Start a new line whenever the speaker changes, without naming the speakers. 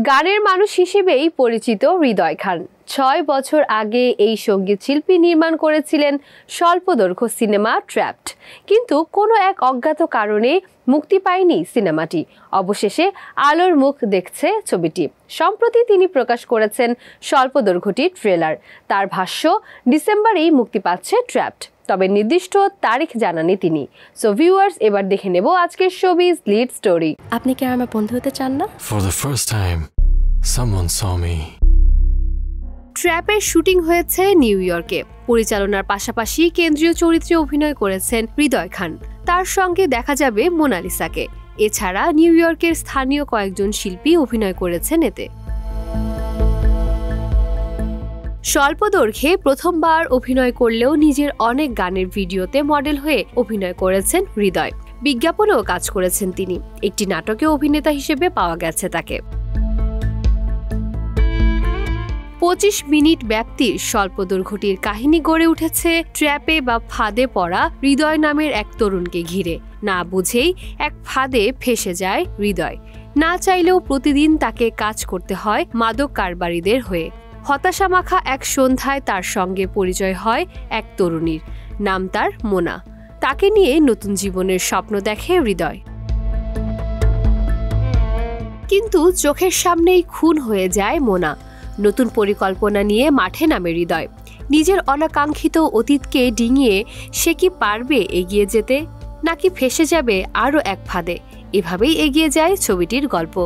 গানের মানুষ হিসেবেই পরিচিত হৃদয় খান ৬ বছর আগে এই সঙ্গীত শিল্পী নির্মাণ করেছিলেন স্বল্পদৈর্ঘ্য সিনেমা ট্র্যাপড, কিন্তু কোনো এক অজ্ঞাত কারণে মুক্তি পায়নি সিনেমাটি। অবশেষে আলোর মুখ দেখছে ছবিটি। সম্প্রতি তিনি প্রকাশ করেছেন স্বল্পদৈর্ঘ্যটির ট্রেলার। তার ভাষ্য, ডিসেম্বরেই মুক্তি পাচ্ছে ট্র্যাপড, তবে নির্দিষ্ট তারিখ জানাননি তিনি। সো ভিউয়ার্স, এবার দেখে নেব আজকের শোবিজ লিড স্টোরি।
আপনি কি আমার বন্ধু হতে চান না?
For the first time, someone saw me.
ট্র্যাপের শুটিং হয়েছে নিউ ইয়র্কে। পরিচালনার পাশাপাশি কেন্দ্রীয় চরিত্রে অভিনয় করেছেন হৃদয় খান। তার সঙ্গে দেখা যাবে মোনালিসাকে। এছাড়া নিউ ইয়র্কের স্থানীয় কয়েকজন শিল্পী অভিনয় করেছেন এতে। স্বল্পদৈর্ঘ্যে প্রথমবার অভিনয় করলেও নিজের অনেক গানের ভিডিওতে মডেল হয়ে অভিনয় করেছেন হৃদয়। বিজ্ঞাপনেও কাজ করেছেন তিনি। একটি নাটকে অভিনেতা হিসেবে পাওয়া গেছে তাকে। ২৫ মিনিট ব্যাপ্তির স্বল্পদৈর্ঘ্যটির কাহিনী গড়ে উঠেছে ট্র্যাপে বা ফাঁদে পড়া হৃদয় নামের এক তরুণকে ঘিরে। না বুঝেই এক ফাঁদে ফেঁসে যায় হৃদয়। না চাইলেও প্রতিদিন তাকে কাজ করতে হয় মাদক কারবারিদের হয়ে। হতাশামাখা এক সন্ধ্যায় তার সঙ্গে পরিচয় হয় এক তরুণীর। নাম তার মোনা। তাকে নিয়ে নতুন জীবনের স্বপ্ন দেখে হৃদয়, কিন্তু চোখের সামনেই খুন হয়ে যায় মোনা। নতুন পরিকল্পনা নিয়ে মাঠে নামে হৃদয়। নিজের অনাকাঙ্ক্ষিত অতীতকে ডিঙিয়ে সে কি পারবে এগিয়ে যেতে, নাকি ফেঁসে যাবে আরও এক ফাঁদে? এভাবেই এগিয়ে যায় ছবিটির গল্প।